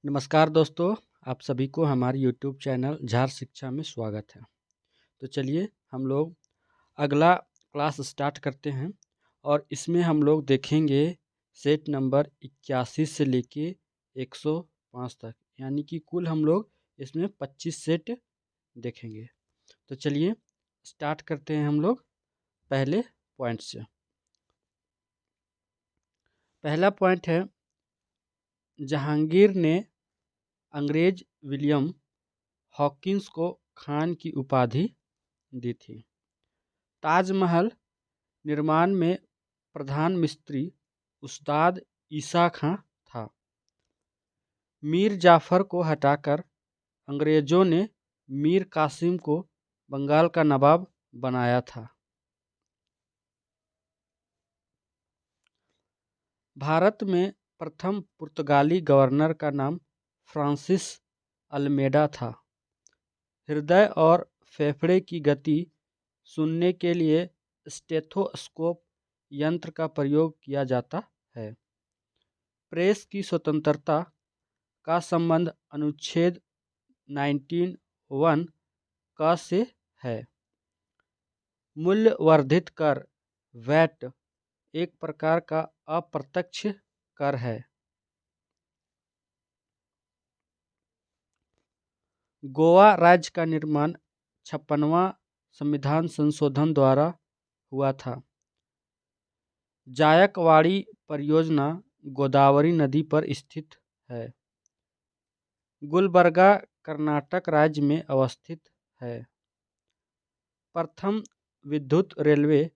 नमस्कार दोस्तों, आप सभी को हमारे यूट्यूब चैनल झार शिक्षा में स्वागत है। तो चलिए हम लोग अगला क्लास स्टार्ट करते हैं और इसमें हम लोग देखेंगे सेट नंबर 81 से लेके 105 तक, यानी कि कुल हम लोग इसमें 25 सेट देखेंगे। तो चलिए स्टार्ट करते हैं हम लोग पहले पॉइंट से। पहला पॉइंट है, जहांगीर ने अंग्रेज विलियम हॉकिंस को खान की उपाधि दी थी। ताजमहल निर्माण में प्रधान मिस्त्री उस्ताद ईसा खां था। मीर जाफर को हटाकर अंग्रेजों ने मीर कासिम को बंगाल का नवाब बनाया था। भारत में प्रथम पुर्तगाली गवर्नर का नाम फ्रांसिस अल्मेडा था। हृदय और फेफड़े की गति सुनने के लिए स्टेथोस्कोप यंत्र का प्रयोग किया जाता है। प्रेस की स्वतंत्रता का संबंध अनुच्छेद 19(1) क से है। मूल्य वर्धित कर वैट एक प्रकार का अप्रत्यक्ष कर है। गोवा राज्य का निर्माण 56वां संविधान संशोधन द्वारा हुआ था। जायकवाड़ी परियोजना गोदावरी नदी पर स्थित है। गुलबर्गा कर्नाटक राज्य में अवस्थित है। प्रथम विद्युत रेलवे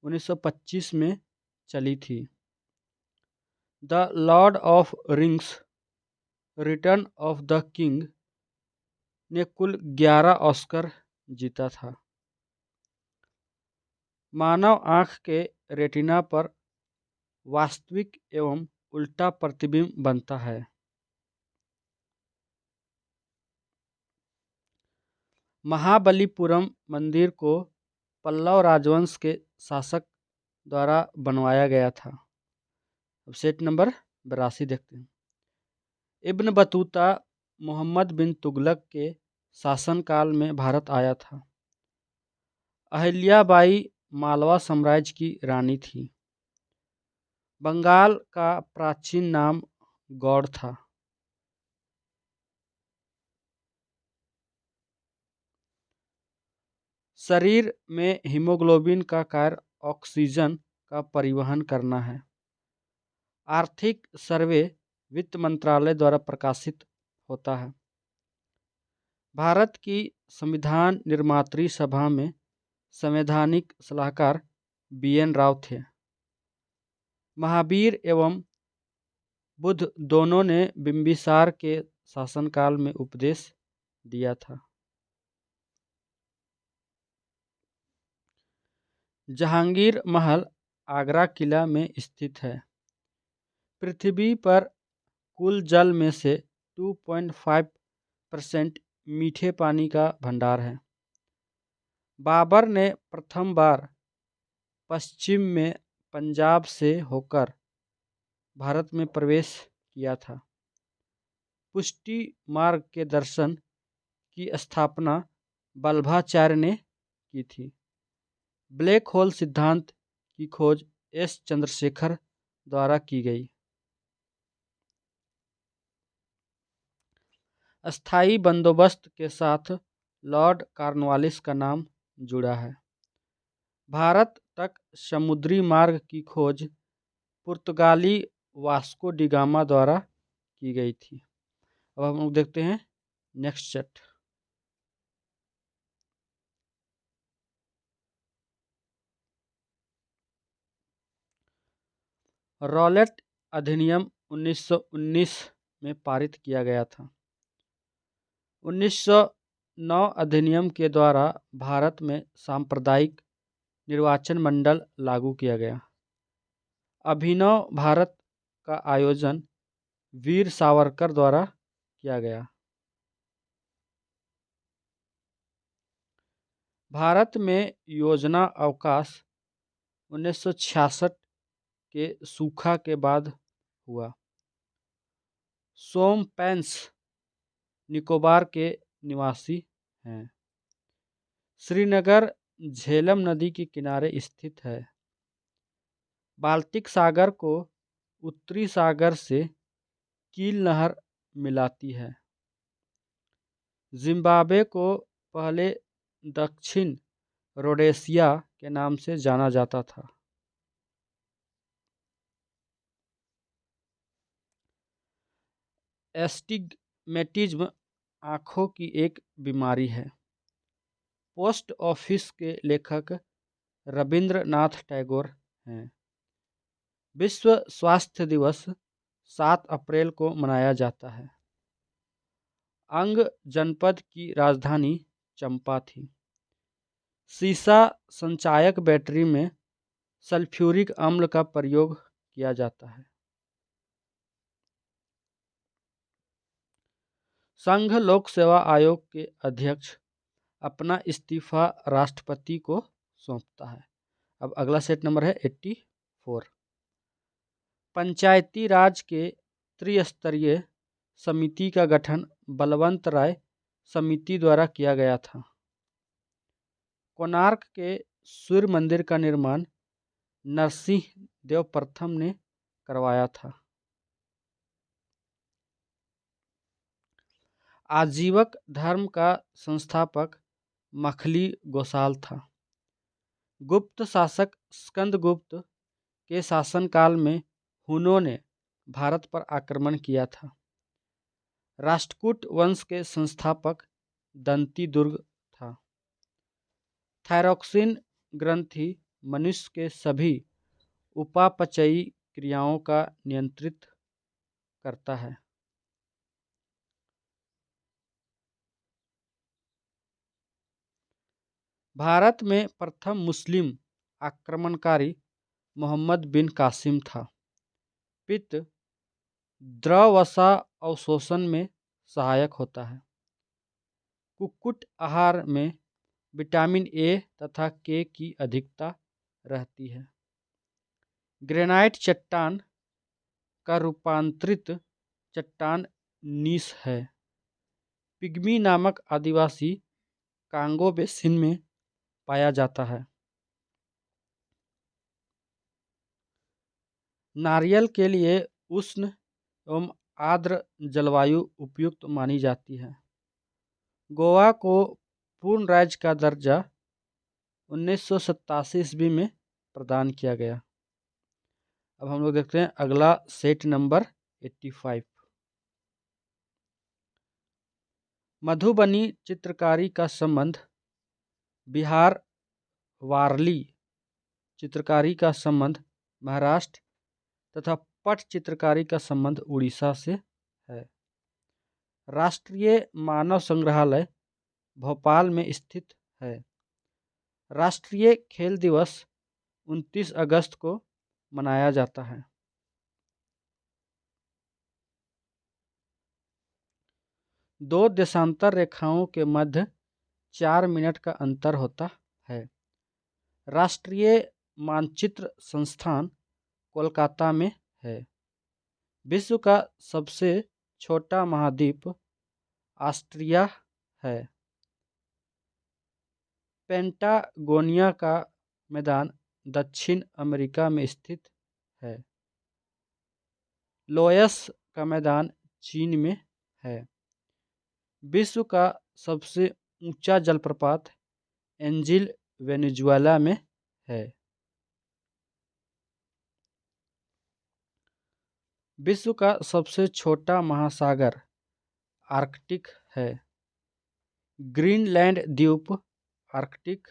1925 में चली थी। The Lord of rings return of the king ने कुल 11 ऑस्कर जीता था। मानव आँख के रेटिना पर वास्तविक एवं उल्टा प्रतिबिंब बनता है। महाबलीपुरम मंदिर को पल्लव राजवंश के शासक द्वारा बनवाया गया था। अब सेट नंबर 82 देखते हैं। इब्न बतूता मोहम्मद बिन तुगलक के शासनकाल में भारत आया था। अहिल्याबाई मालवा साम्राज्य की रानी थी। बंगाल का प्राचीन नाम गौड़ था। शरीर में हीमोग्लोबिन का कार्य ऑक्सीजन का परिवहन करना है। आर्थिक सर्वे वित्त मंत्रालय द्वारा प्रकाशित होता है। भारत की संविधान निर्मात्री सभा में संवैधानिक सलाहकार BN राव थे। महावीर एवं बुद्ध दोनों ने बिंबिसार के शासनकाल में उपदेश दिया था। जहांगीर महल आगरा किला में स्थित है। पृथ्वी पर कुल जल में से 2.5% मीठे पानी का भंडार है। बाबर ने प्रथम बार पश्चिम में पंजाब से होकर भारत में प्रवेश किया था। पुष्टि मार्ग के दर्शन की स्थापना वल्लभाचार्य ने की थी। ब्लैक होल सिद्धांत की खोज S चंद्रशेखर द्वारा की गई। अस्थाई बंदोबस्त के साथ लॉर्ड कॉर्नवालिस का नाम जुड़ा है। भारत तक समुद्री मार्ग की खोज पुर्तगाली वास्को डी गामा द्वारा की गई थी। अब हम लोग देखते हैं नेक्स्ट सेट। रॉलेट अधिनियम 1919 में पारित किया गया था। 1909 अधिनियम के द्वारा भारत में सांप्रदायिक निर्वाचन मंडल लागू किया गया। अभिनव भारत का आयोजन वीर सावरकर द्वारा किया गया। भारत में योजना अवकाश 1966 के सूखा के बाद हुआ। सोमपैन्स निकोबार के निवासी हैं। श्रीनगर झेलम नदी के किनारे स्थित है। बाल्टिक सागर को उत्तरी सागर से कील नहर मिलाती है। जिम्बाब्वे को पहले दक्षिण रोडेशिया के नाम से जाना जाता था। एस्टिग्मेटिज्म आँखों की एक बीमारी है। पोस्ट ऑफिस के लेखक रविंद्रनाथ टैगोर हैं। विश्व स्वास्थ्य दिवस 7 अप्रैल को मनाया जाता है। अंग जनपद की राजधानी चंपा थी। सीसा संचायक बैटरी में सल्फ्यूरिक अम्ल का प्रयोग किया जाता है। संघ लोक सेवा आयोग के अध्यक्ष अपना इस्तीफा राष्ट्रपति को सौंपता है। अब अगला सेट नंबर है 84। पंचायती राज के त्रिस्तरीय समिति का गठन बलवंत राय समिति द्वारा किया गया था। कोणार्क के सूर्य मंदिर का निर्माण नरसिंह देव प्रथम ने करवाया था। आजीवक धर्म का संस्थापक मखली गोसाल था। गुप्त शासक स्कंदगुप्त के शासनकाल में हुनों ने भारत पर आक्रमण किया था। राष्ट्रकूट वंश के संस्थापक दंती दुर्ग था। थायरॉक्सिन ग्रंथि मनुष्य के सभी उपापचयी क्रियाओं का नियंत्रित करता है। भारत में प्रथम मुस्लिम आक्रमणकारी मोहम्मद बिन कासिम था। पित्त द्रव वसा अवशोषण में सहायक होता है। कुक्कुट आहार में विटामिन ए तथा के की अधिकता रहती है। ग्रेनाइट चट्टान का रूपांतरित चट्टान नीस है। पिग्मी नामक आदिवासी कांगो बेसिन में पाया जाता है। नारियल के लिए उष्ण एवं आर्द्र जलवायु उपयुक्त मानी जाती है। गोवा को पूर्ण राज्य का दर्जा 1987 ईस्वी में प्रदान किया गया। अब हम लोग देखते हैं अगला सेट नंबर 85। मधुबनी चित्रकारी का संबंध बिहार, वारली चित्रकारी का संबंध महाराष्ट्र तथा पट चित्रकारी का संबंध उड़ीसा से है। राष्ट्रीय मानव संग्रहालय भोपाल में स्थित है। राष्ट्रीय खेल दिवस 29 अगस्त को मनाया जाता है। दो देशांतर रेखाओं के मध्य 4 मिनट का अंतर होता है। राष्ट्रीय मानचित्र संस्थान कोलकाता में है। विश्व का सबसे छोटा महाद्वीप ऑस्ट्रिया है। पेंटागोनिया का मैदान दक्षिण अमेरिका में स्थित है। लोयस का मैदान चीन में है। विश्व का सबसे ऊंचा जलप्रपात एंजिल वेनेजुएला में है। विश्व का सबसे छोटा महासागर आर्कटिक है। ग्रीनलैंड द्वीप आर्कटिक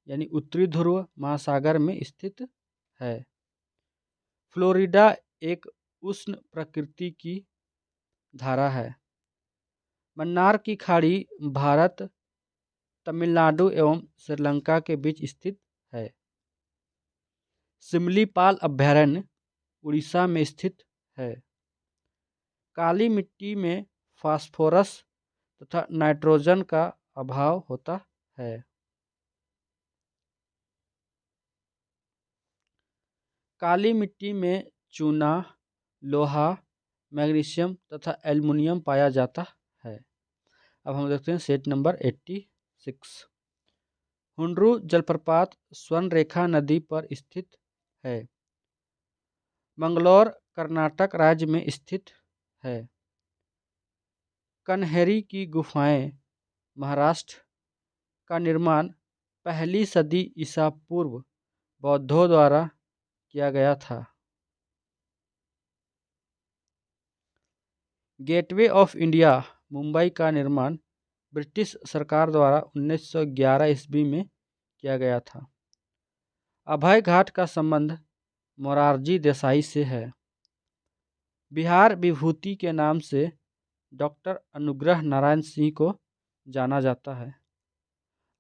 यानी उत्तरी ध्रुव महासागर में स्थित है। फ्लोरिडा एक उष्ण प्रकृति की धारा है। मन्नार की खाड़ी भारत, तमिलनाडु एवं श्रीलंका के बीच स्थित है। सिमलीपाल अभयारण्य उड़ीसा में स्थित है। काली मिट्टी में फास्फोरस तथा नाइट्रोजन का अभाव होता है। काली मिट्टी में चूना, लोहा, मैग्नीशियम तथा एल्युमिनियम पाया जाता है। अब हम देखते हैं सेट नंबर 86। हुंड्रू जलप्रपात स्वर्णरेखा नदी पर स्थित है। मंगलौर कर्नाटक राज्य में स्थित है। कन्हेरी की गुफाएं महाराष्ट्र का निर्माण पहली सदी ईसा पूर्व बौद्धों द्वारा किया गया था। गेटवे ऑफ इंडिया मुंबई का निर्माण ब्रिटिश सरकार द्वारा 1911 ईस्वी में किया गया था। अभय घाट का संबंध मोरारजी देसाई से है। बिहार विभूति के नाम से डॉक्टर अनुग्रह नारायण सिंह को जाना जाता है।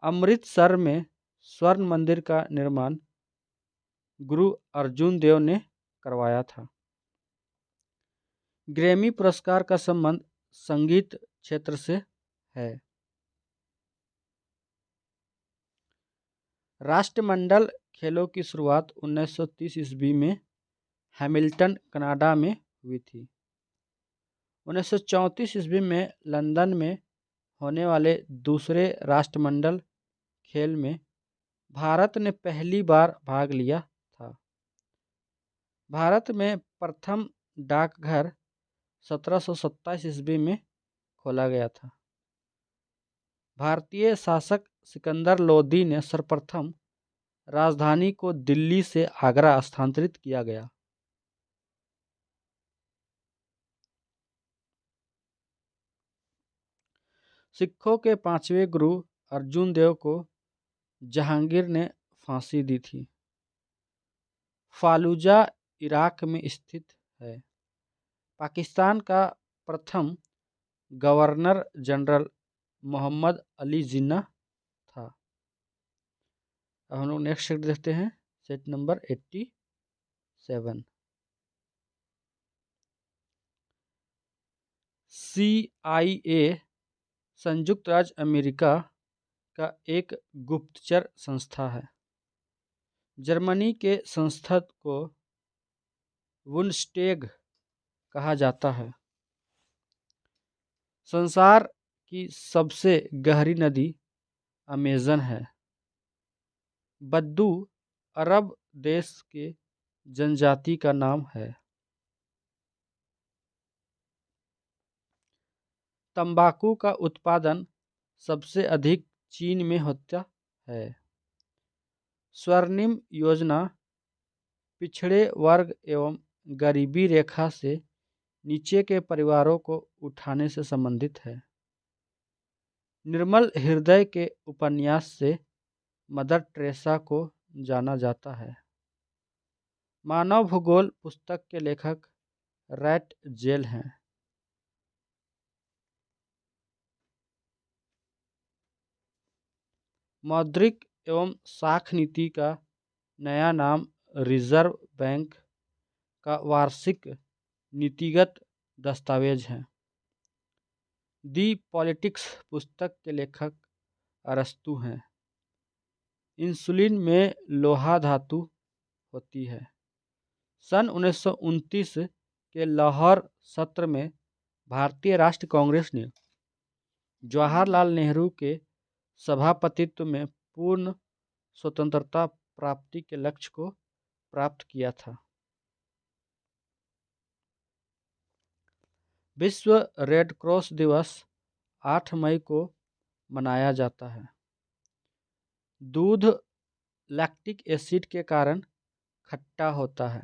अमृतसर में स्वर्ण मंदिर का निर्माण गुरु अर्जुन देव ने करवाया था। ग्रैमी पुरस्कार का संबंध संगीत क्षेत्र से है। राष्ट्रमंडल खेलों की शुरुआत 1930 ईस्वी में हैमिल्टन कनाडा में हुई थी। 1934 ईस्वी में लंदन में होने वाले दूसरे राष्ट्रमंडल खेल में भारत ने पहली बार भाग लिया था। भारत में प्रथम डाकघर 1727 ईस्वी में खोला गया था। भारतीय शासक सिकंदर लोदी ने सर्वप्रथम राजधानी को दिल्ली से आगरा स्थानांतरित किया गया। सिखों के पांचवें गुरु अर्जुन देव को जहांगीर ने फांसी दी थी। फालूजा इराक में स्थित है। पाकिस्तान का प्रथम गवर्नर जनरल मोहम्मद अली जिन्ना था। अब हम लोग नेक्स्ट सेट देखते हैं, सेट नंबर 87। CIA संयुक्त राज्य अमेरिका का एक गुप्तचर संस्था है। जर्मनी के संसद को बुंडस्टैग कहा जाता है। संसार की सबसे गहरी नदी अमेज़न है। बद्दू अरब देश के जनजाति का नाम है। तंबाकू का उत्पादन सबसे अधिक चीन में होता है। स्वर्णिम योजना पिछड़े वर्ग एवं गरीबी रेखा से नीचे के परिवारों को उठाने से संबंधित है। निर्मल हृदय के उपन्यास से मदर टेरेसा को जाना जाता है। मानव भूगोल पुस्तक के लेखक रैट जेल हैं। मौद्रिक एवं साख नीति का नया नाम रिजर्व बैंक का वार्षिक नीतिगत दस्तावेज है। दी पॉलिटिक्स पुस्तक के लेखक अरस्तु हैं। इंसुलिन में लोहा धातु होती है। सन 1929 के लाहौर सत्र में भारतीय राष्ट्रीय कांग्रेस ने जवाहरलाल नेहरू के सभापतित्व में पूर्ण स्वतंत्रता प्राप्ति के लक्ष्य को प्राप्त किया था। विश्व रेड क्रॉस दिवस 8 मई को मनाया जाता है। दूध लैक्टिक एसिड के कारण खट्टा होता है।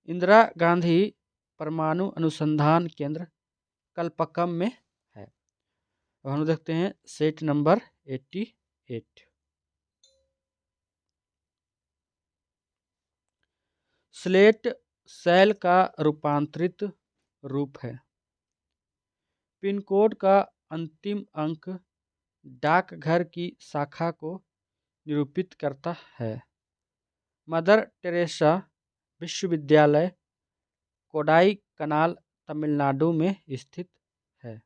इंदिरा गांधी परमाणु अनुसंधान केंद्र कलपक्कम में है। अब हम देखते हैं सेट नंबर 88। स्लेट सेल का रूपांतरित रूप है। पिन कोड का अंतिम अंक डाकघर की शाखा को निरूपित करता है। मदर टेरेसा विश्वविद्यालय कोडाई कनाल तमिलनाडु में स्थित है।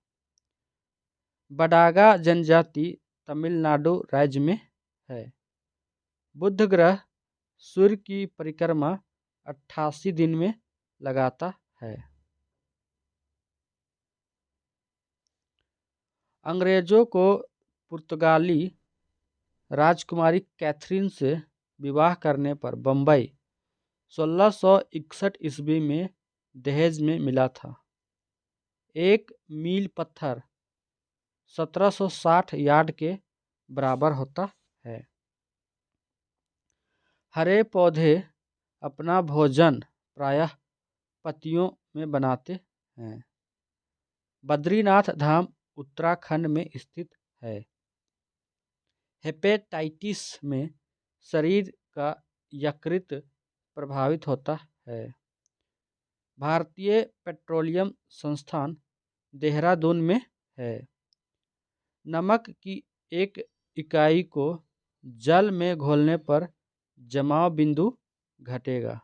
बडागा जनजाति तमिलनाडु राज्य में है। बुध ग्रह सूर्य की परिक्रमा 88 दिन में लगाता है। अंग्रेजों को पुर्तगाली राजकुमारी कैथरीन से विवाह करने पर बम्बई 1661 ईस्वी में दहेज में मिला था। एक मील पत्थर 1760 यार्ड के बराबर होता है। हरे पौधे अपना भोजन प्रायः पत्तियों में बनाते हैं। बद्रीनाथ धाम उत्तराखंड में स्थित है। हेपेटाइटिस में शरीर का यकृत प्रभावित होता है। भारतीय पेट्रोलियम संस्थान देहरादून में है। नमक की एक इकाई को जल में घोलने पर जमाव बिंदु घटेगा।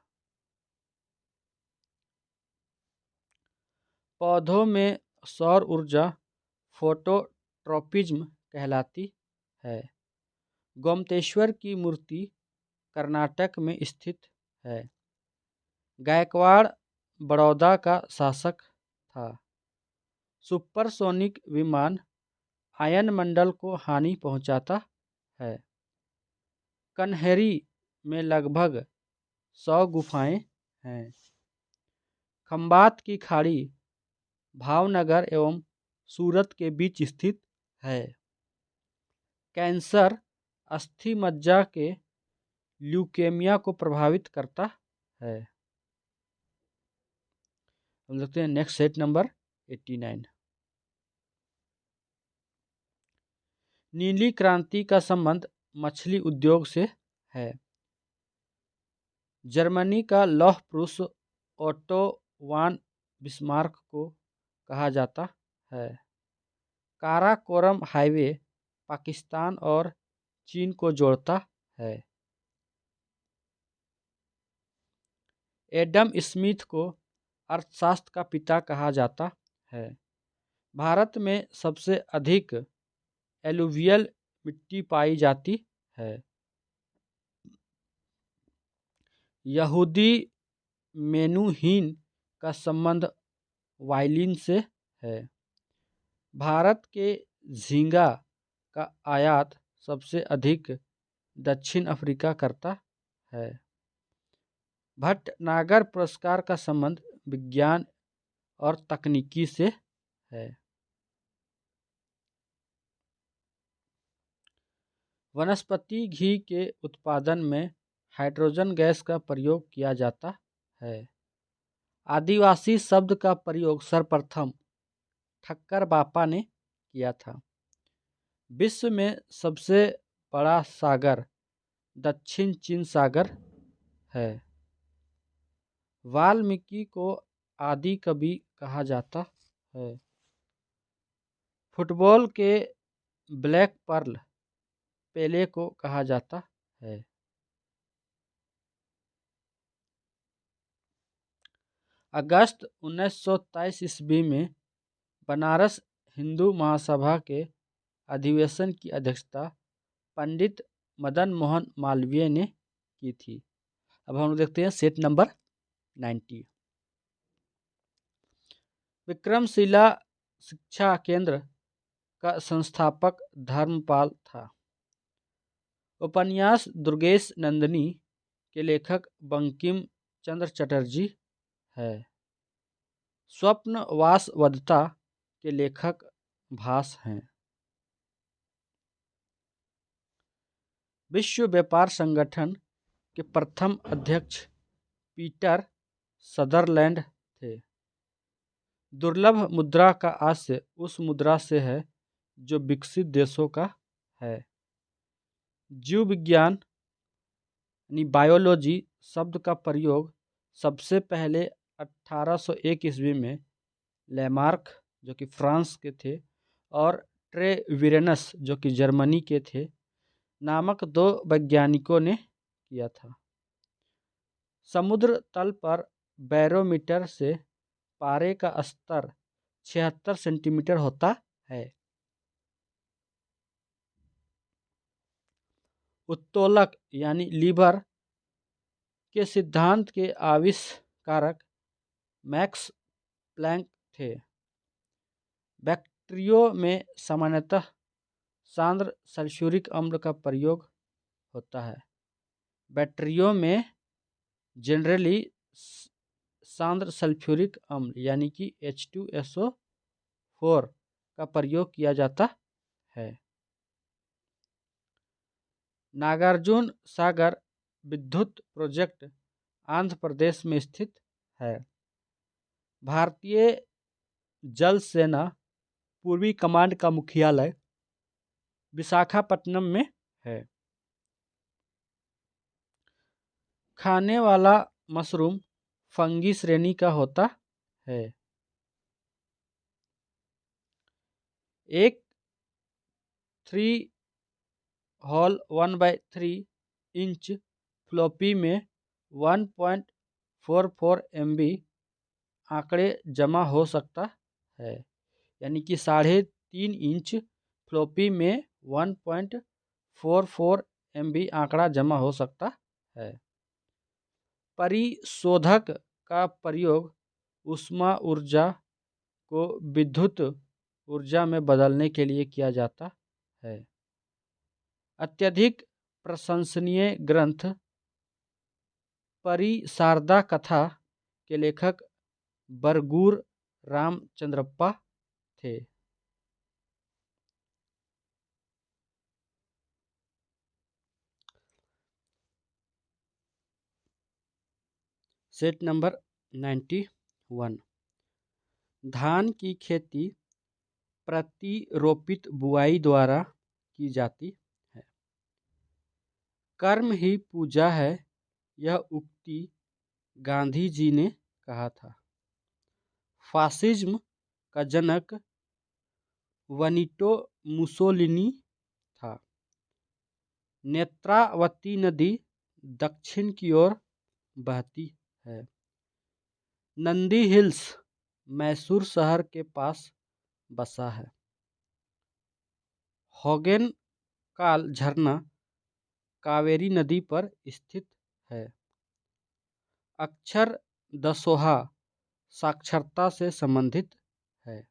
पौधों में सौर ऊर्जा फोटोट्रॉपिज्म कहलाती है। गोमतेश्वर की मूर्ति कर्नाटक में स्थित है। गायकवाड़ बड़ौदा का शासक था। सुपरसोनिक विमान आयनमंडल को हानि पहुंचाता है। कन्हेरी में लगभग 100 गुफाएं हैं। खंबात की खाड़ी भावनगर एवं सूरत के बीच स्थित है। कैंसर अस्थि मज्जा के ल्यूकेमिया को प्रभावित करता है। हम देखते हैं नेक्स्ट सेट नंबर 89। नीली क्रांति का संबंध मछली उद्योग से है। जर्मनी का लौह पुरुष ओटो वान बिस्मार्क को कहा जाता है। काराकोरम हाईवे पाकिस्तान और चीन को जोड़ता है। एडम स्मिथ को अर्थशास्त्र का पिता कहा जाता है। भारत में सबसे अधिक एलुवियल मिट्टी पाई जाती है। यहूदी मेनुहीन का संबंध वायलिन से है। भारत के झींगा का आयात सबसे अधिक दक्षिण अफ्रीका करता है। भटनागर पुरस्कार का संबंध विज्ञान और तकनीकी से है। वनस्पति घी के उत्पादन में हाइड्रोजन गैस का प्रयोग किया जाता है। आदिवासी शब्द का प्रयोग सर्वप्रथम ठक्कर बापा ने किया था। विश्व में सबसे बड़ा सागर दक्षिण चीन सागर है। वाल्मीकि को आदि कवि कहा जाता है। फुटबॉल के ब्लैक पर्ल पेले को कहा जाता है। अगस्त 1923 ईस्वी में बनारस हिंदू महासभा के अधिवेशन की अध्यक्षता पंडित मदन मोहन मालवीय ने की थी। अब हम देखते हैं सेट नंबर 90। विक्रमशिला शिक्षा केंद्र का संस्थापक धर्मपाल था। उपन्यास दुर्गेश नंदिनी के लेखक बंकिम चंद्र चटर्जी है। स्वप्न वासवदत्ता के लेखक भास हैं। विश्व व्यापार संगठन के प्रथम अध्यक्ष पीटर सदरलैंड थे। दुर्लभ मुद्रा का आशय उस मुद्रा से है जो विकसित देशों का है। जीव विज्ञान यानी बायोलॉजी शब्द का प्रयोग सबसे पहले 1801 ईस्वी में लैमार्क जो कि फ्रांस के थे और ट्रेविरेनस जो कि जर्मनी के थे नामक 2 वैज्ञानिकों ने किया था। समुद्र तल पर बैरोमीटर से पारे का स्तर 76 सेंटीमीटर होता है। उत्तोलक यानी लीवर के सिद्धांत के आविष्कारक मैक्स प्लैंक थे। बैटरियों में सामान्यतः सांद्र सल्फ्यूरिक अम्ल का प्रयोग होता है। बैटरियों में जनरली सांद्र सल्फ्यूरिक अम्ल यानी कि H2SO4 का प्रयोग किया जाता है। नागार्जुन सागर विद्युत प्रोजेक्ट आंध्र प्रदेश में स्थित है। भारतीय जल सेना पूर्वी कमांड का मुख्यालय विशाखापट्टनम में है। खाने वाला मशरूम फंगी श्रेणी का होता है। एक 3/3 इंच फ्लॉपी में 1.44 MB आंकड़े जमा हो सकता है, यानी कि 3.5 इंच फ्लॉपी में 1.44 MB आंकड़ा जमा हो सकता है। परिशोधक का प्रयोग ऊष्मा ऊर्जा को विद्युत ऊर्जा में बदलने के लिए किया जाता है। अत्यधिक प्रशंसनीय ग्रंथ परिशारदा कथा के लेखक बरगूर रामचंद्रप्पा थे। Set number 91। धान की खेती प्रतिरोपित बुआई द्वारा की जाती है। कर्म ही पूजा है, यह उक्ति गांधी जी ने कहा था। फासिज्म का जनक वनिटो मुसोलिनी था। नेत्रावती नदी दक्षिण की ओर बहती है। नंदी हिल्स मैसूर शहर के पास बसा है। होगेन काल झरना कावेरी नदी पर स्थित है। अक्षर दसोहा साक्षरता से संबंधित है।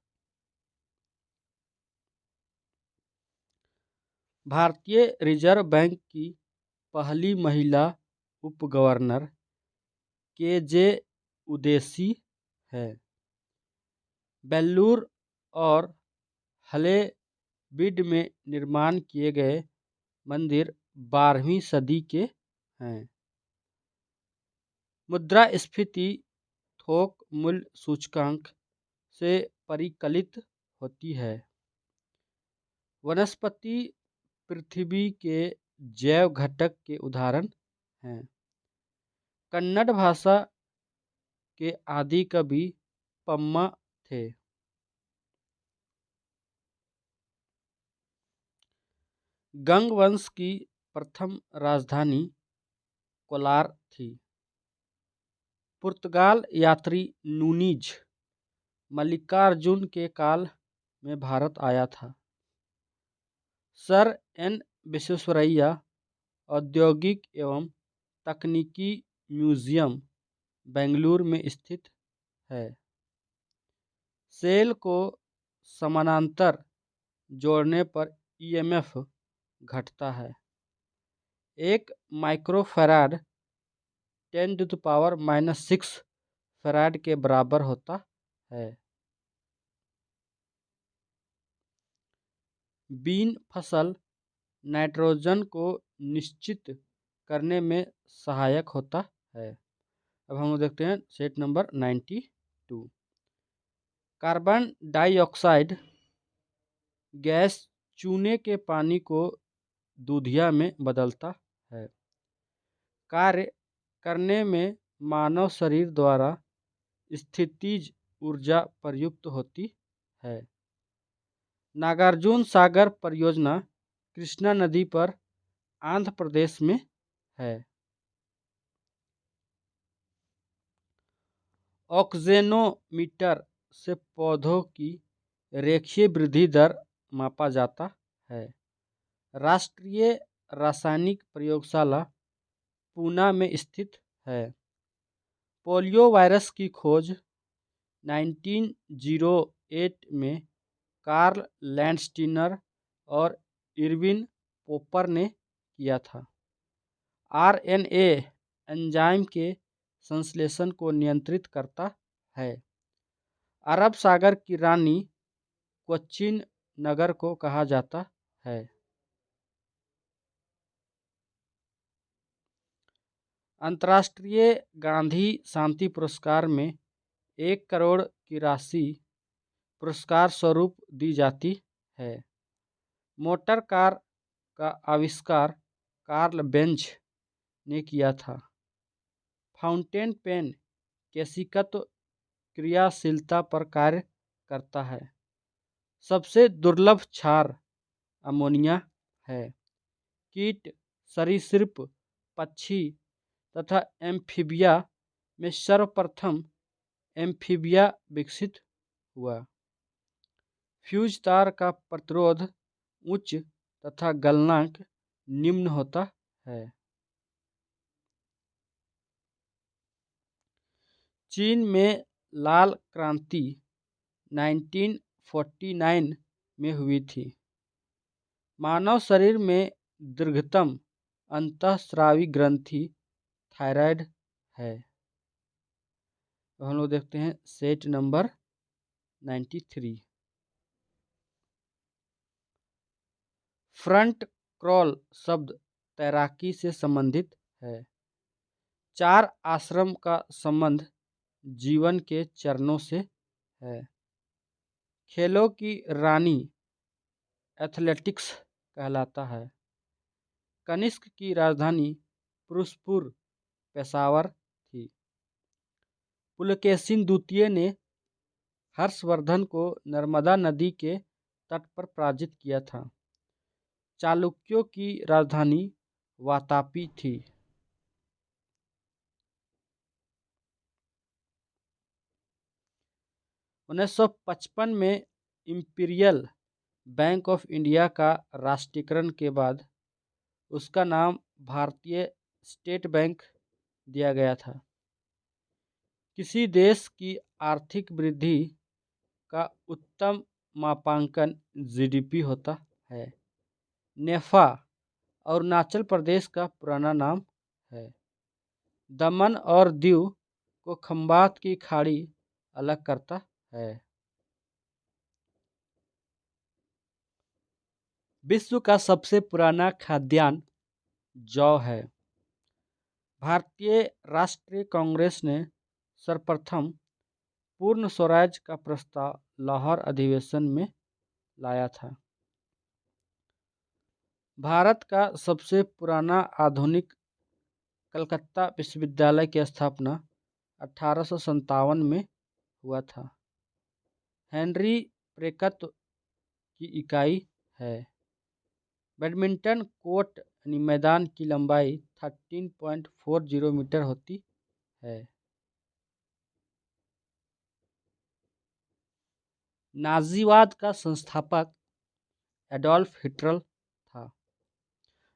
भारतीय रिजर्व बैंक की पहली महिला उप गवर्नर KJ उदेसी है। बेल्लूर और हलेबीड में निर्माण किए गए मंदिर 12वीं सदी के हैं। मुद्रास्फीति थोक मूल्य सूचकांक से परिकलित होती है। वनस्पति पृथ्वी के जैव घटक के उदाहरण हैं। कन्नड़ भाषा के आदि कवि पम्मा थे। गंग वंश की प्रथम राजधानी कोलार थी। पुर्तगाल यात्री नूनीज मल्लिकार्जुन के काल में भारत आया था। सर N विश्वेश्वरैया औद्योगिक एवं तकनीकी म्यूजियम बेंगलुरु में स्थित है। सेल को समानांतर जोड़ने पर EMF घटता है। एक माइक्रोफैराड 10⁻⁻6 फैराड के बराबर होता है। बीन फसल नाइट्रोजन को निश्चित करने में सहायक होता है। अब हम देखते हैं set number 92। Carbon dioxide gas चूने के पानी को दूधिया में बदलता है। कार्य करने में मानव शरीर द्वारा स्थितिज ऊर्जा प्रयुक्त होती है। नागार्जुन सागर परियोजना कृष्णा नदी पर आंध्र प्रदेश में है। ऑक्जेनोमीटर से पौधों की रेखीय वृद्धि दर मापा जाता है। राष्ट्रीय रासायनिक प्रयोगशाला पूना में स्थित है। पोलियो वायरस की खोज 1908 में कार्ल लैंडस्टीनर और इरविन पोपर ने किया था। आरएनए एंजाइम के संश्लेषण को नियंत्रित करता है। अरब सागर की रानी कोच्चिन नगर को कहा जाता है। अंतर्राष्ट्रीय गांधी शांति पुरस्कार में 1 करोड़ की राशि पुरस्कार स्वरूप दी जाती है। मोटर कार का आविष्कार कार्ल बेंज ने किया था। फाउंटेन पेन केशिकत्व क्रियाशीलता पर कार्य करता है। सबसे दुर्लभ क्षार अमोनिया है। कीट, सरीसृप, पक्षी तथा एम्फीबिया में सर्वप्रथम एम्फीबिया विकसित हुआ। फ्यूज तार का प्रतिरोध उच्च तथा गलनांक निम्न होता है। चीन में लाल क्रांति 1949 में हुई थी। मानव शरीर में दीर्घतम अंतःस्रावी ग्रंथि थायराइड है। तो हम लोग देखते हैं सेट नंबर 93। फ्रंट क्रॉल शब्द तैराकी से संबंधित है। 4 आश्रम का संबंध जीवन के चरणों से है। खेलों की रानी एथलेटिक्स कहलाता है। कनिष्क की राजधानी फिरोजपुर पेशावर थी। पुलकेशिन द्वितीय ने हर्षवर्धन को नर्मदा नदी के तट पर पराजित किया था। चालुक्यों की राजधानी वातापी थी। 1955 में इंपीरियल बैंक ऑफ इंडिया का राष्ट्रीयकरण के बाद उसका नाम भारतीय स्टेट बैंक दिया गया था। किसी देश की आर्थिक वृद्धि का उत्तम मापांकन जीडीपी होता है। नेफा अरुणाचल प्रदेश का पुराना नाम है। दमन और दीव को खंबात की खाड़ी अलग करता है। विश्व का सबसे पुराना खाद्यान्न जौ है। भारतीय राष्ट्रीय कांग्रेस ने सर्वप्रथम पूर्ण स्वराज का प्रस्ताव लाहौर अधिवेशन में लाया था। भारत का सबसे पुराना आधुनिक कलकत्ता विश्वविद्यालय की स्थापना 1857 में हुआ था। हेनरी प्रेकत्व की इकाई है। बैडमिंटन कोर्ट यानी मैदान की लंबाई 13.40 मीटर होती है। नाजीवाद का संस्थापक एडोल्फ हिटलर था।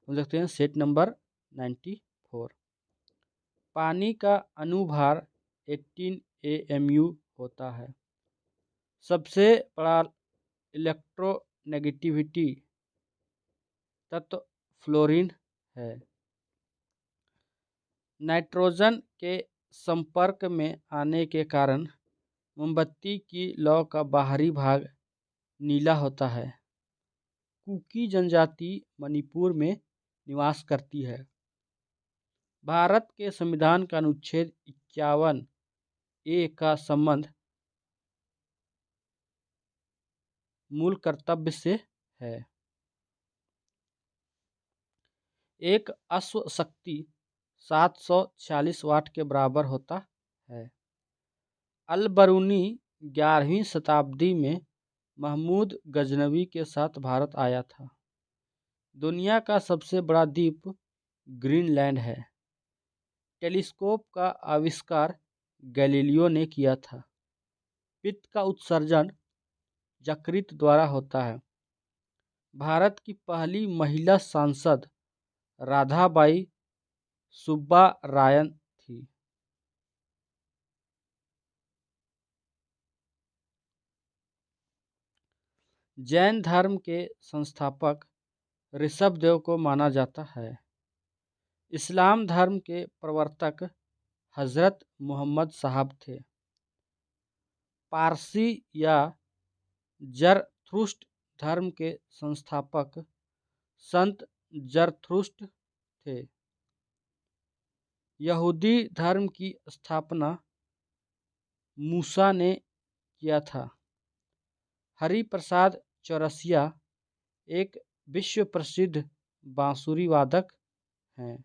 हम देखते हैं सेट नंबर 94। पानी का अनुभार 18 AMU होता है। सबसे बड़ा इलेक्ट्रोनेगेटिविटी तत्व फ्लोरीन है। नाइट्रोजन के संपर्क में आने के कारण मोमबत्ती की लौ का बाहरी भाग नीला होता है। कुकी जनजाति मणिपुर में निवास करती है। भारत के संविधान का अनुच्छेद 51A का संबंध मूल कर्तव्य से है। एक अश्व शक्ति 746 वाट के बराबर होता है। अल बरूनी 11वीं शताब्दी में महमूद गजनवी के साथ भारत आया था। दुनिया का सबसे बड़ा द्वीप ग्रीनलैंड है। टेलीस्कोप का आविष्कार गैलीलियो ने किया था। पित्त का उत्सर्जन यकृत द्वारा होता है। भारत की पहली महिला सांसद राधाबाई सुब्बारायन थी। जैन धर्म के संस्थापक ऋषभदेव को माना जाता है। इस्लाम धर्म के प्रवर्तक हज़रत मोहम्मद साहब थे। पारसी या ज़रथुष्ट्र धर्म के संस्थापक संत ज़रथुष्ट्र थे। यहूदी धर्म की स्थापना मूसा ने किया था। हरि प्रसाद चौरसिया एक विश्व प्रसिद्ध बांसुरी वादक हैं।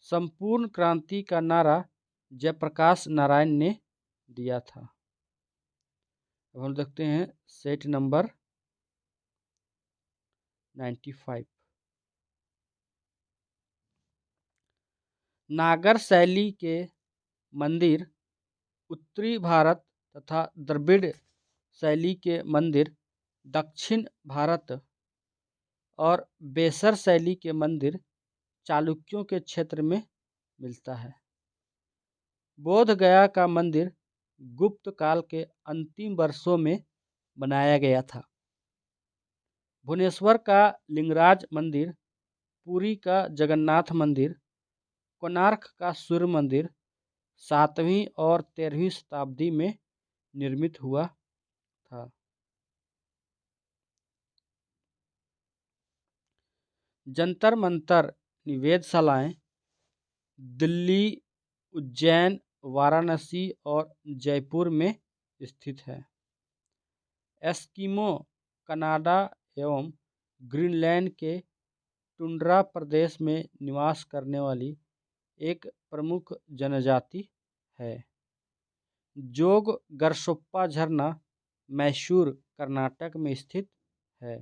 संपूर्ण क्रांति का नारा जयप्रकाश नारायण ने दिया था। अब हम देखते हैं सेट नंबर 95। नागर शैली के मंदिर उत्तरी भारत तथा द्रविड़ शैली के मंदिर दक्षिण भारत और बेसर शैली के मंदिर चालुक्यों के क्षेत्र में मिलता है। बोध गया का मंदिर गुप्त काल के अंतिम वर्षों में बनाया गया था। भुवनेश्वर का लिंगराज मंदिर, पुरी का जगन्नाथ मंदिर, कोणार्क का सूर्य मंदिर 7वीं और 13वीं शताब्दी में निर्मित हुआ था। जंतर मंतर निवेदशालाएं दिल्ली, उज्जैन, वाराणसी और जयपुर में स्थित है। एस्किमो कनाडा एवं ग्रीनलैंड के टुंड्रा प्रदेश में निवास करने वाली एक प्रमुख जनजाति है। जोग गरसोप्पा झरना मैसूर, कर्नाटक में स्थित है।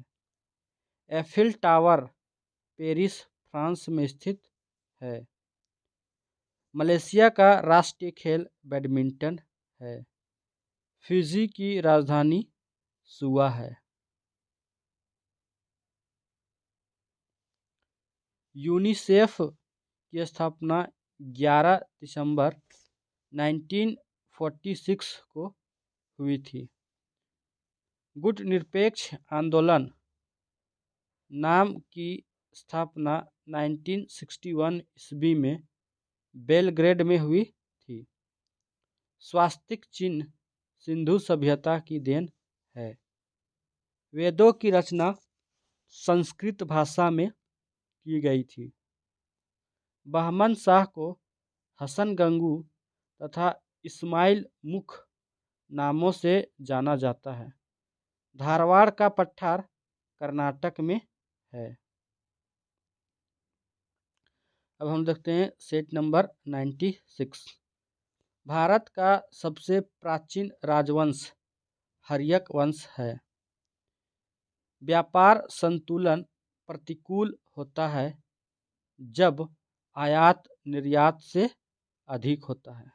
एफिल टावर पेरिस, फ्रांस में स्थित है। मलेशिया का राष्ट्रीय खेल बैडमिंटन है। फिजी की राजधानी सुआ है। यूनिसेफ की स्थापना 11 दिसंबर 1946 को हुई थी। गुट निरपेक्ष आंदोलन नाम की स्थापना 1961 ईस्वी में बेलग्रेड में हुई थी। स्वास्तिक चिन्ह सिंधु सभ्यता की देन है। वेदों की रचना संस्कृत भाषा में की गई थी। बहमन शाह को हसन गंगू तथा इस्माइल मुख नामों से जाना जाता है। धारवाड़ का पठार कर्नाटक में है। अब हम देखते हैं सेट नंबर 96। भारत का सबसे प्राचीन राजवंश हर्यक वंश है। व्यापार संतुलन प्रतिकूल होता है जब आयात निर्यात से अधिक होता है।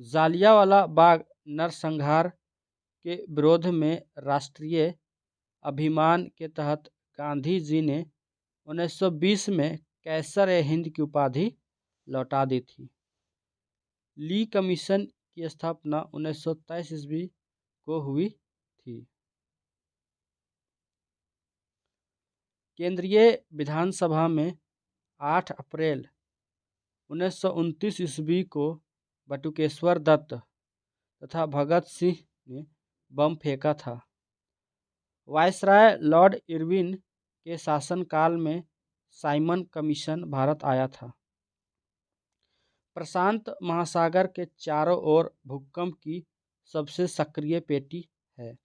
जालियांवाला बाग नरसंहार के विरोध में राष्ट्रीय अभियान के तहत गांधी जी ने 1920 में कैसर-ए-हिंद की उपाधि लौटा दी थी। ली कमीशन की स्थापना 1923 ईस्वी को हुई थी। केंद्रीय विधानसभा में 8 अप्रैल 1929 ईस्वी को बटुकेश्वर दत्त तथा भगत सिंह ने बम फेंका था। वायसराय लॉर्ड इरविन के शासनकाल में साइमन कमीशन भारत आया था। प्रशांत महासागर के चारों ओर भूकंप की सबसे सक्रिय पेटी है।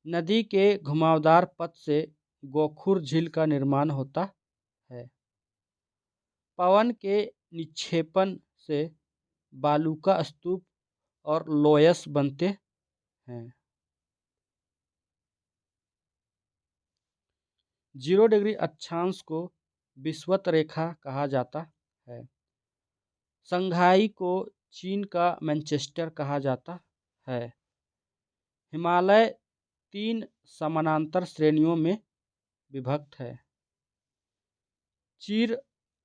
नदी के घुमावदार पथ से गोखुर झील का निर्माण होता है। पवन के निक्षेपण से बालूका स्तूप और लोयस बनते हैं। 0 डिग्री अक्षांश को विषुवत रेखा कहा जाता है। शंघाई को चीन का मैनचेस्टर कहा जाता है। हिमालय 3 समानांतर श्रेणियों में विभक्त है। चीर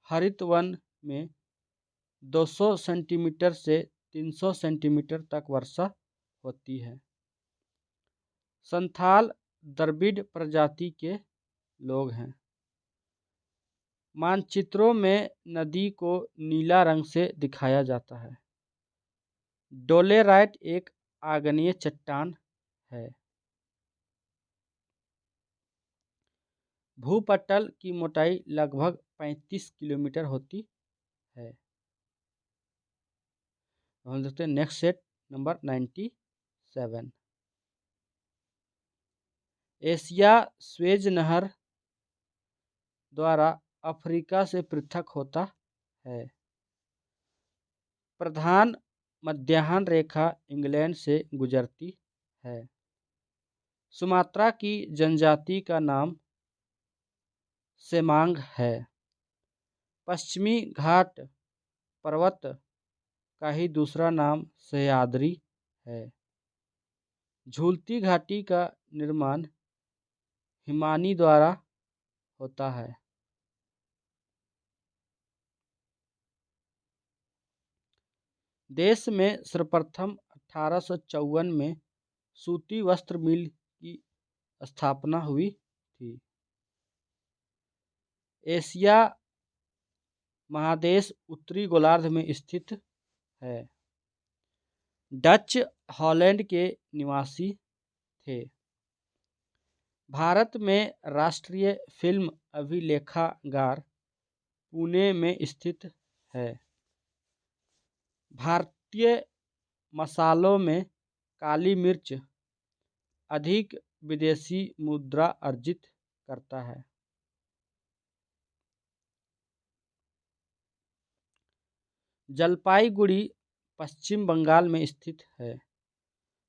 हरित वन में 200 सेंटीमीटर से 300 सेंटीमीटर तक वर्षा होती है। संथाल द्रविड़ प्रजाति के लोग हैं। मानचित्रों में नदी को नीला रंग से दिखाया जाता है। डोलेराइट एक आग्नेय चट्टान है। भूपटल की मोटाई लगभग 35 किलोमीटर होती है। हम देखते हैं next set number 97। Asia Suez नहर द्वारा अफ्रीका से पृथक होता है। प्रधान मध्याह्न रेखा इंग्लैंड से गुजरती है। सुमात्रा की जनजाति का नाम सेमांग है। पश्चिमी घाट पर्वत का ही दूसरा नाम सह्याद्री है। झूलती घाटी का निर्माण हिमानी द्वारा होता है। देश में सर्वप्रथम 1854 में सूती वस्त्र मिल की स्थापना हुई थी। एशिया महादेश उत्तरी गोलार्ध में स्थित है। डच हॉलैंड के निवासी थे। भारत में राष्ट्रीय फिल्म अभिलेखागार पुणे में स्थित है। भारतीय मसालों में काली मिर्च अधिक विदेशी मुद्रा अर्जित करता है। जलपाईगुड़ी पश्चिम बंगाल में स्थित है।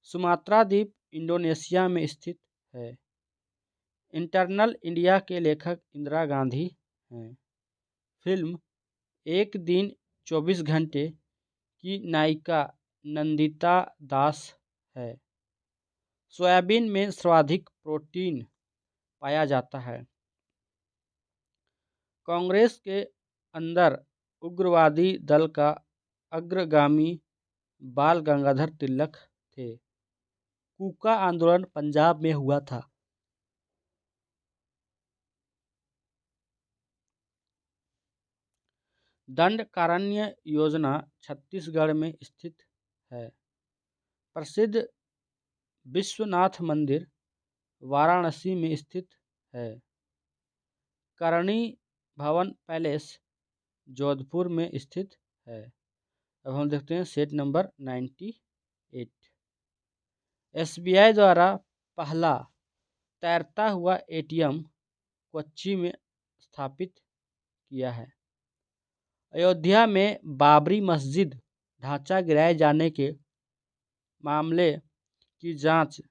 सुमात्रा द्वीप इंडोनेशिया में स्थित है। इंटरनल इंडिया के लेखक इंदिरा गांधी हैं। फिल्म एक दिन 24 घंटे की नायिका नंदिता दास है। सोयाबीन में सर्वाधिक प्रोटीन पाया जाता है। कांग्रेस के अंदर उग्रवादी दल का अग्रगामी बाल गंगाधर तिलक थे। कूका आंदोलन पंजाब में हुआ था। दंडकारण्य योजना छत्तीसगढ़ में स्थित है। प्रसिद्ध विश्वनाथ मंदिर वाराणसी में स्थित है। करणी भवन पैलेस जोधपुर में स्थित है। अब हम देखते हैं सेट नंबर 98। SBI द्वारा पहला तैरता हुआ ATM कोच्चि में स्थापित किया है। अयोध्या में बाबरी मस्जिद ढांचा गिराए जाने के मामले की जांच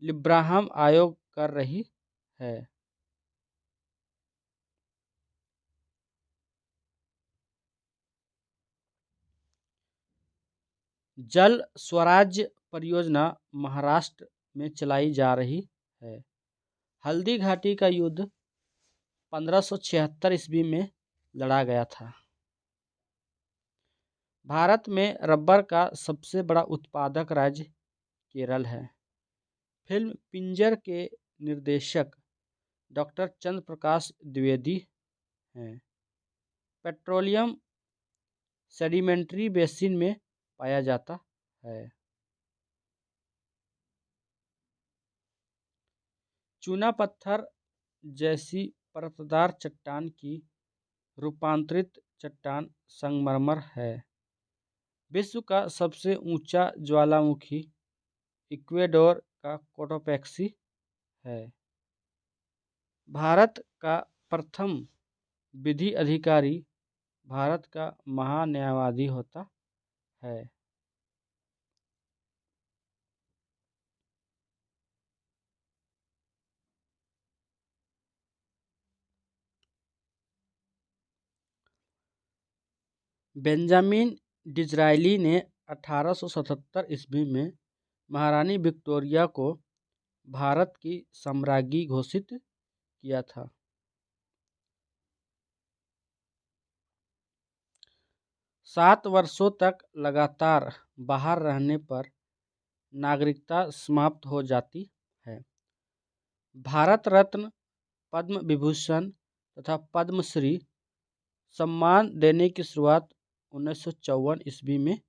लिब्राहम आयोग कर रही है। जल स्वराज्य परियोजना महाराष्ट्र में चलाई जा रही है। हल्दी घाटी का युद्ध 1576 ईस्वी में लड़ा गया था। भारत में रबर का सबसे बड़ा उत्पादक राज्य केरल है। फिल्म पिंजर के निर्देशक डॉक्टर चंद्र प्रकाश द्विवेदी हैं। पेट्रोलियम सेडिमेंट्री बेसिन में पाया जाता है। चूना पत्थर जैसी परतदार चट्टान की रूपांतरित चट्टान संगमरमर है। विश्व का सबसे ऊंचा ज्वालामुखी इक्वेडोर का कोटोपैक्सी है। भारत का प्रथम विधि अधिकारी भारत का महान्यायवादी होता है। बेंजामिन डिज़रायली ने 1877 ईस्वी में महारानी विक्टोरिया को भारत की सम्राज्ञी घोषित किया था। 7 वर्षों तक लगातार बाहर रहने पर नागरिकता समाप्त हो जाती है। भारत रत्न, पद्म विभूषण तथा पद्मश्री सम्मान देने की शुरुआत 1954 ईस्वी में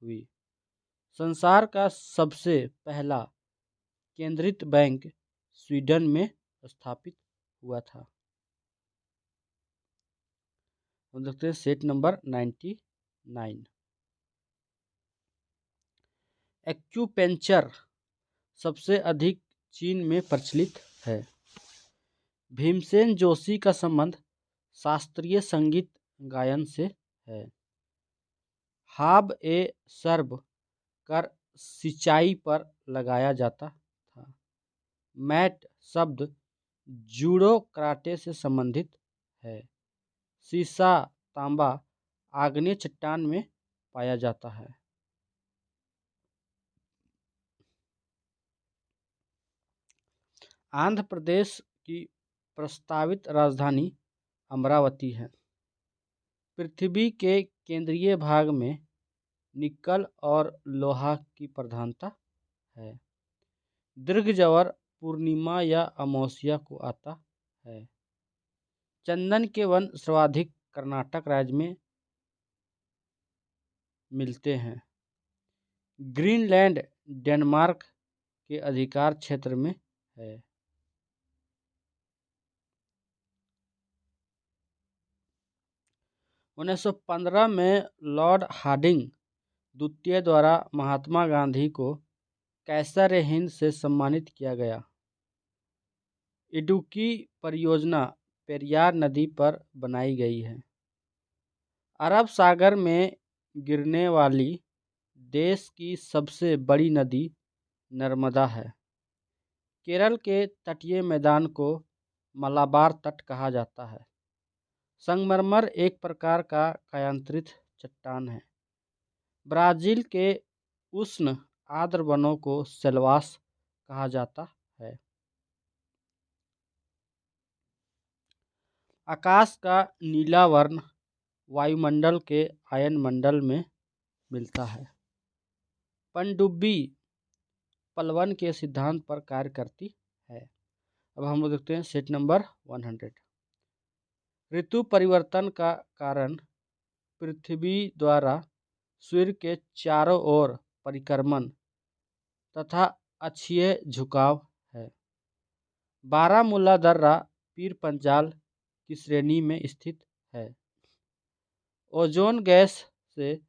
हुई। संसार का सबसे पहला केंद्रित बैंक स्वीडन में स्थापित हुआ था। हम देखते हैं सेट नंबर 99। एक्यूपेंचर सबसे अधिक चीन में प्रचलित है। भीमसेन जोशी का संबंध शास्त्रीय संगीत गायन से है। हाब ए सर्ब कर सिंचाई पर लगाया जाता था। मैट शब्द जूडो कराटे से संबंधित है। सीसा तांबा आग्नेय चट्टान में पाया जाता है। आंध्र प्रदेश की प्रस्तावित राजधानी अमरावती है। पृथ्वी के केंद्रीय भाग में निकल और लोहा की प्रधानता है। दीर्घज्वर पूर्णिमा या अमावस्या को आता है। चंदन के वन सर्वाधिक कर्नाटक राज्य में मिलते हैं। ग्रीनलैंड डेनमार्क के अधिकार क्षेत्र में है। उन्नीस सौ 15 में लॉर्ड हार्डिंग द्वितीय द्वारा महात्मा गांधी को कैसर-ए-हिंद से सम्मानित किया गया। इडुक्की परियोजना पेरियार नदी पर बनाई गई है। अरब सागर में गिरने वाली देश की सबसे बड़ी नदी नर्मदा है। केरल के तटीय मैदान को मलाबार तट कहा जाता है। संगमरमर एक प्रकार का कायांतरित चट्टान है। ब्राज़ील के उष्ण आर्द्र वनों को सेल्वास कहा जाता है। आकाश का नीला वर्ण वायुमंडल के आयनमंडल में मिलता है। पनडुब्बी पलवन के सिद्धांत पर कार्य करती है। अब हम लोग देखते हैं सेट नंबर 100। ऋतु परिवर्तन का कारण पृथ्वी द्वारा सूर्य के चारों ओर परिक्रमण तथा अक्षीय झुकाव है। बारामूला दर्रा पीर पंजाल की श्रेणी में स्थित है। ओजोन गैस से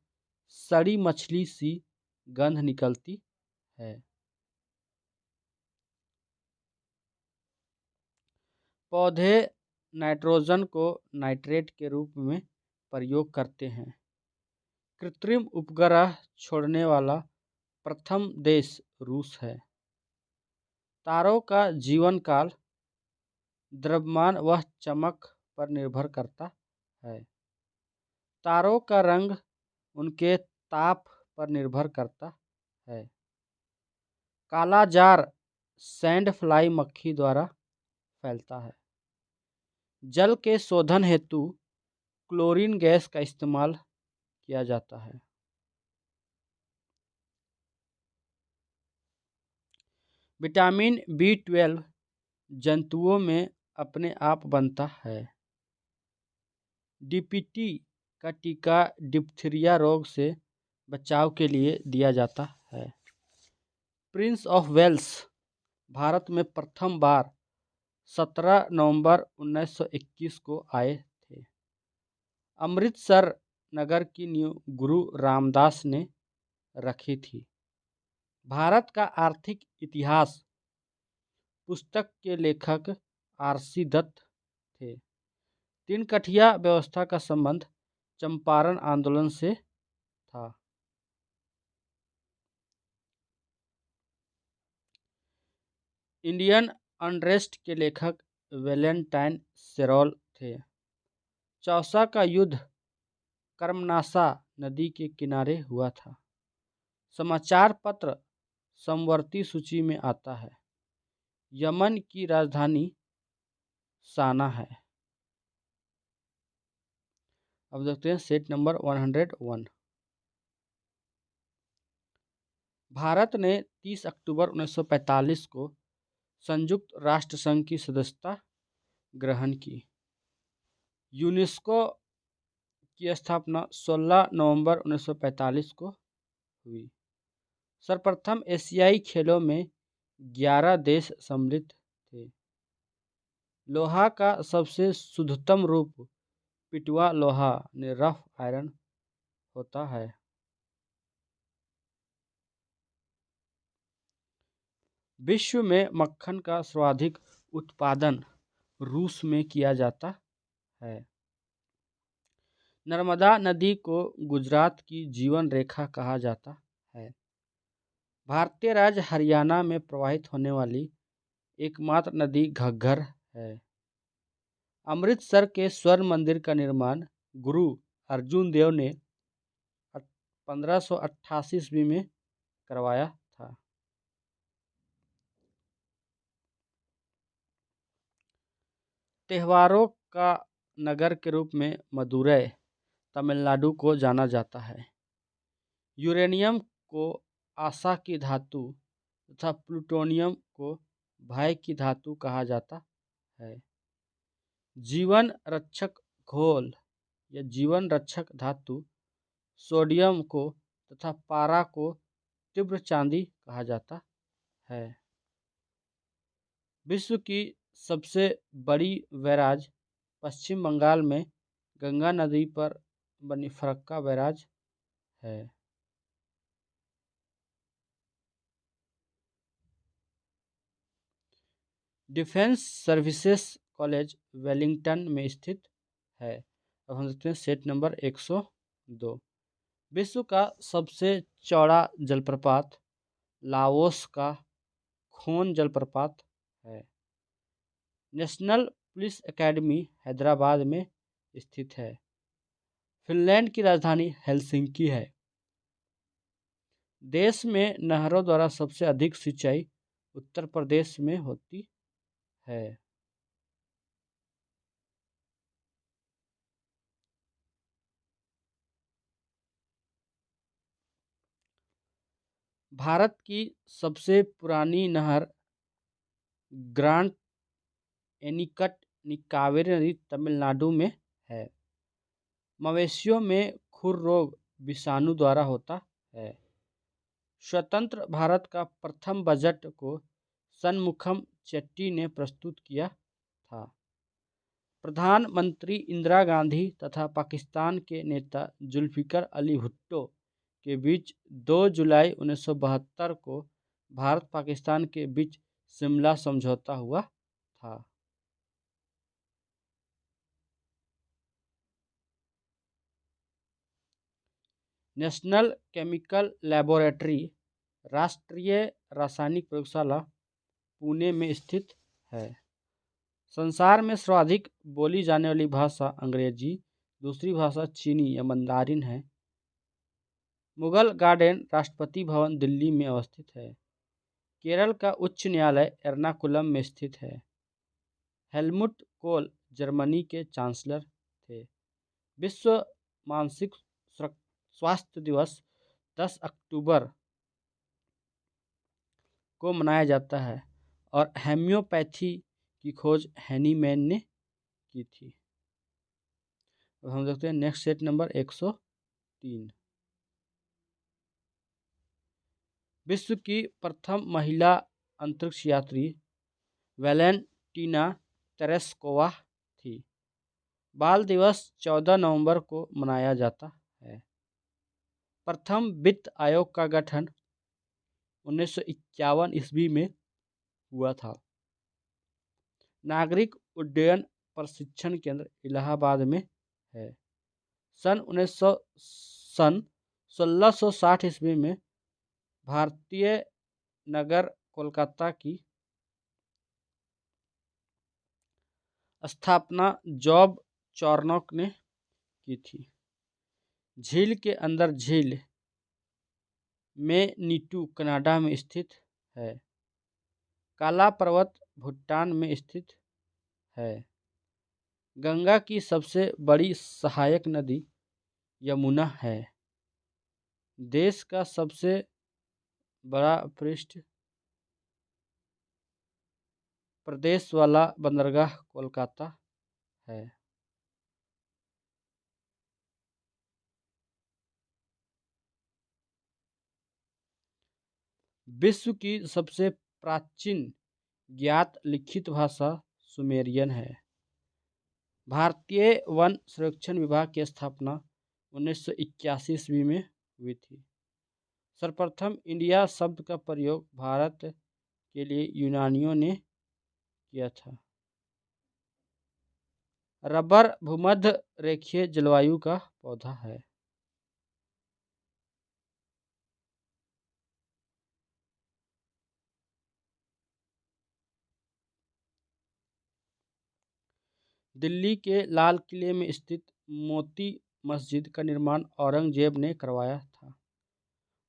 सड़ी मछली सी गंध निकलती है। पौधे नाइट्रोजन को नाइट्रेट के रूप में प्रयोग करते हैं। कृत्रिम उपग्रह छोड़ने वाला प्रथम देश रूस है। तारों का जीवन काल द्रव्यमान व चमक पर निर्भर करता है। तारों का रंग उनके ताप पर निर्भर करता है। काला जार सैंड फ्लाई मक्खी द्वारा फैलता है। जल के शोधन हेतु क्लोरीन गैस का इस्तेमाल किया जाता है। विटामिन B12 जंतुओं में अपने आप बनता है। DPT का टीका डिप्थीरिया रोग से बचाव के लिए दिया जाता है। प्रिंस ऑफ वेल्स भारत में प्रथम बार 17 नवंबर 1921 को आए थे। अमृतसर नगर की नींव गुरु रामदास ने रखी थी। भारत का आर्थिक इतिहास पुस्तक के लेखक RC दत्त थे। तिनकठिया व्यवस्था का संबंध चंपारण आंदोलन से था। इंडियन अनरेस्ट के लेखक वैलेंटाइन सेरोल थे। चौसा का युद्ध कर्मनाशा नदी के किनारे हुआ था। समाचार पत्र समवर्ती सूची में आता है। यमन की राजधानी साना है। अब देखते हैं सेट नंबर 101। भारत ने 30 अक्टूबर 1945 को संयुक्त राष्ट्र संघ की सदस्यता ग्रहण की। यूनेस्को की स्थापना 16 नवंबर 1945 को हुई। सर्वप्रथम एशियाई खेलों में 11 देश सम्मिलित थे। लोहा का सबसे शुद्धतम रूप पिटवा लोहा ने रफ आयरन होता है। विश्व में मक्खन का सर्वाधिक उत्पादन रूस में किया जाता है। नर्मदा नदी को गुजरात की जीवन रेखा कहा जाता है। भारतीय राज्य हरियाणा में प्रवाहित होने वाली एकमात्र नदी घग्गर है। अमृतसर के स्वर्ण मंदिर का निर्माण गुरु अर्जुन देव ने 1588 ईस्वी में करवाया था। त्योहारों का नगर के रूप में मदुरै तमिलनाडु को जाना जाता है। यूरेनियम को आशा की धातु तथा प्लूटोनियम को भय की धातु कहा जाता है। जीवन रक्षक घोल या जीवन रक्षक धातु सोडियम को तथा पारा को तीव्र चांदी कहा जाता है। विश्व की सबसे बड़ी बैराज पश्चिम बंगाल में गंगा नदी पर बनी फरक्का बैराज है। डिफेंस सर्विसेज कॉलेज वेलिंगटन में स्थित है। अब हम देखते हैं सेट नंबर 102। विश्व का सबसे चौड़ा जलप्रपात लाओस का खोन जलप्रपात है। नेशनल पुलिस एकेडमी हैदराबाद में स्थित है। फिनलैंड की राजधानी हेलसिंकी है। देश में नहरों द्वारा सबसे अधिक सिंचाई उत्तर प्रदेश में होती है। भारत की सबसे पुरानी नहर ग्रांड एनीकट कावेरी नदी तमिलनाडु में है। मवेशियों में खुर रोग विषाणु द्वारा होता है। स्वतंत्र भारत का प्रथम बजट को शनमुखम चेट्टी ने प्रस्तुत किया था। प्रधानमंत्री इंदिरा गांधी तथा पाकिस्तान के नेता जुल्फिकर अली भुट्टो के बीच 2 जुलाई 1972 को भारत पाकिस्तान के बीच शिमला समझौता हुआ था। नेशनल केमिकल लैबोरेटरी राष्ट्रीय रासायनिक प्रयोगशाला पुणे में स्थित है। संसार में सर्वाधिक बोली जाने वाली भाषा अंग्रेजी, दूसरी भाषा चीनी या मंदारिन है। मुगल गार्डन राष्ट्रपति भवन दिल्ली में अवस्थित है। केरल का उच्च न्यायालय एर्नाकुलम में स्थित है। हेलमुट कोल जर्मनी के चांसलर थे। विश्व मानसिक स्वास्थ्य दिवस 10 अक्टूबर को मनाया जाता है और हेम्योपैथी की खोज हैनीमैन ने की थी। अब हम देखते हैं नेक्स्ट सेट नंबर 103। विश्व की प्रथम महिला अंतरिक्ष यात्री वैलेंटीना तेरेस्कोवा थी। बाल दिवस 14 नवंबर को मनाया जाता है। प्रथम वित्त आयोग का गठन 1951 ईस्वी में हुआ था। नागरिक उड्डयन प्रशिक्षण केंद्र इलाहाबाद में है। सन 1660 ईस्वी में भारतीय नगर कोलकाता की स्थापना जॉब चॉर्नोक ने की थी। झील के अंदर झील मैनीटू कनाडा में स्थित है। काला पर्वत भूटान में स्थित है। गंगा की सबसे बड़ी सहायक नदी यमुना है। देश का सबसे बड़ा पृष्ठ प्रदेश वाला बंदरगाह कोलकाता है। विश्व की सबसे प्राचीन ज्ञात लिखित भाषा सुमेरियन है। भारतीय वन संरक्षण विभाग की स्थापना 1981 ईस्वी में हुई थी। सर्वप्रथम इंडिया शब्द का प्रयोग भारत के लिए यूनानियों ने किया था। रबर भूमध्य रेखीय जलवायु का पौधा है। दिल्ली के लाल किले में स्थित मोती मस्जिद का निर्माण औरंगजेब ने करवाया था।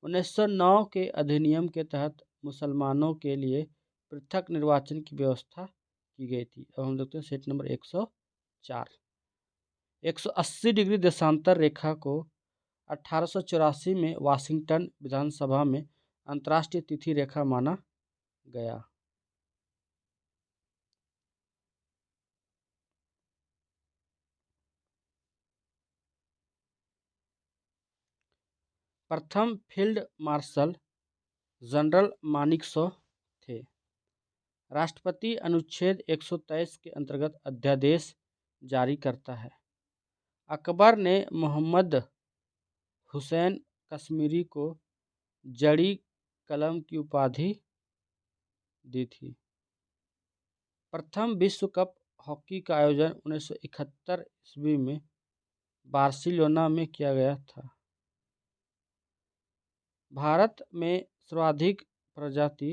1909 के अधिनियम के तहत मुसलमानों के लिए पृथक निर्वाचन की व्यवस्था की गई थी। अब हम देखते हैं सेट नंबर 104। 180 डिग्री देशांतर रेखा को 1884 में वाशिंगटन विधानसभा में अंतर्राष्ट्रीय तिथि रेखा माना गया। प्रथम फील्ड मार्शल जनरल मानेकशॉ थे। राष्ट्रपति अनुच्छेद 123 के अंतर्गत अध्यादेश जारी करता है। अकबर ने मोहम्मद हुसैन कश्मीरी को जड़ी कलम की उपाधि दी थी। प्रथम विश्व कप हॉकी का आयोजन 1971 ईस्वी में बार्सिलोना में किया गया था। भारत में सर्वाधिक प्रजाति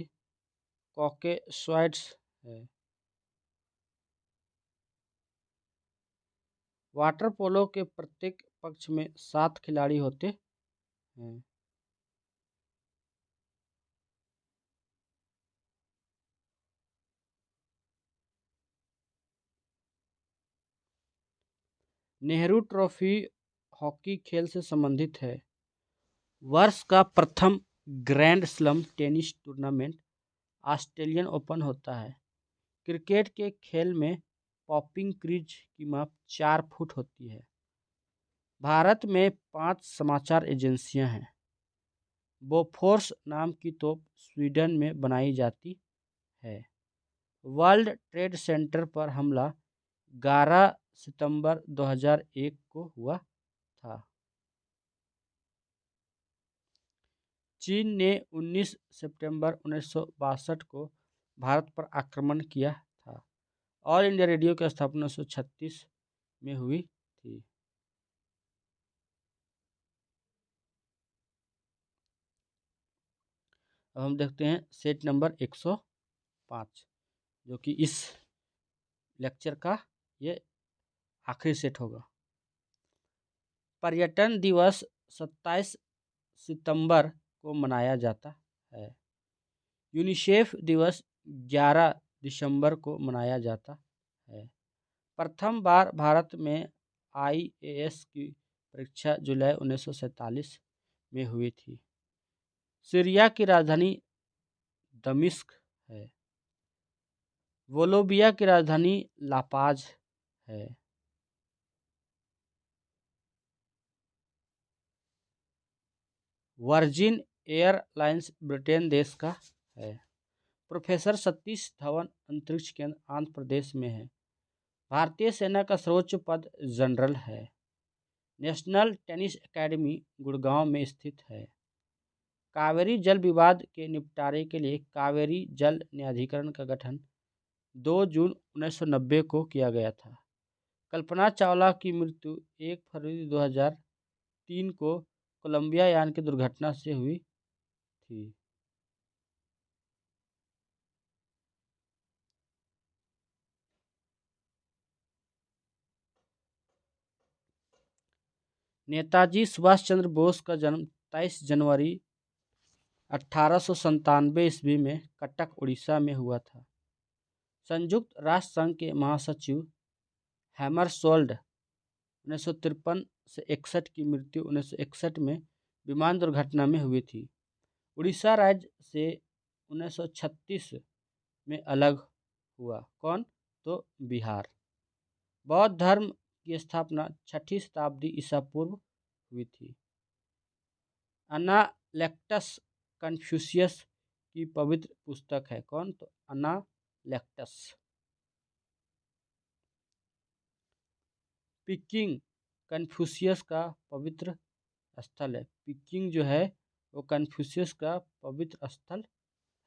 कॉकेसॉइड्स है। वाटर पोलो के प्रत्येक पक्ष में 7 खिलाड़ी होते हैं। नेहरू ट्रॉफी हॉकी खेल से संबंधित है। वर्ष का प्रथम grand slam tennis tournament Australian open होता है। क्रिकेट के खेल में पॉपिंग क्रीज की माप 4 फुट होती है। भारत में 5 समाचार एजेंसियां हैं। बोफोर्स नाम की तोप स्वीडन में बनाई जाती है। वर्ल्ड ट्रेड सेंटर पर हमला 11 सितंबर 2001 को हुआ था। चीन ने 19 सितंबर 1962 को भारत पर आक्रमण किया था। ऑल इंडिया रेडियो की स्थापना 1936 में हुई थी। अब हम देखते हैं सेट नंबर 105, जो कि इस लेक्चर का ये आखिरी सेट होगा। पर्यटन दिवस 27 सितंबर को मनाया जाता है। यूनिसेफ दिवस 11 दिसंबर को मनाया जाता है। प्रथम बार भारत में आईएएस की परीक्षा जुलाई 1947 में हुई थी। सीरिया की राजधानी दमिश्क है। बोलोविया की राजधानी लापाज है। वर्जिन एयरलाइंस ब्रिटेन देश का है। प्रोफेसर सतीश धवन अंतरिक्ष केंद्र आंध्र प्रदेश में है। भारतीय सेना का सर्वोच्च पद जनरल है। नेशनल टेनिस एकेडमी गुड़गांव में स्थित है। कावेरी जल विवाद के निपटारे के लिए कावेरी जल न्यायाधिकरण का गठन 2 जून 1990 को किया गया था। कल्पना चावला की मृत्यु 1 फरवरी 2003 को कोलंबिया यान की दुर्घटना से हुई थी। नेताजी सुभाष चंद्र बोस का जन्म 23 जनवरी 1897 ईस्वी में कटक उड़ीसा में हुआ था। संयुक्त राष्ट्र संघ के महासचिव हैमरसोल्ड 1953 से 61 की मृत्यु 1961 में विमान दुर्घटना में हुई थी। उड़ीसा राज्य से 1936 में अलग हुआ। कौन? तो बिहार। बौद्ध धर्म की स्थापना 6ठी शताब्दी ईसा पूर्व हुई थी। अनालेक्टस कन्फ्यूशियस की पवित्र पुस्तक है। कौन? तो अनालेक्टस। पीकिंग कन्फ्यूशियस का पवित्र स्थल है। पीकिंग जो है वो कन्फ्यूशियस का पवित्र स्थल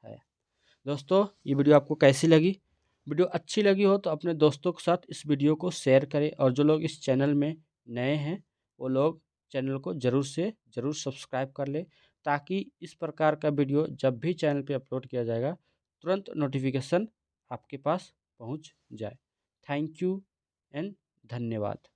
है। दोस्तों, ये वीडियो आपको कैसी लगी? वीडियो अच्छी लगी हो तो अपने दोस्तों के साथ इस वीडियो को शेयर करें, और जो लोग इस चैनल में नए हैं वो लोग चैनल को ज़रूर से ज़रूर सब्सक्राइब कर ले, ताकि इस प्रकार का वीडियो जब भी चैनल पे अपलोड किया जाएगा तुरंत नोटिफिकेशन आपके पास पहुंच जाए। थैंक यू एंड धन्यवाद।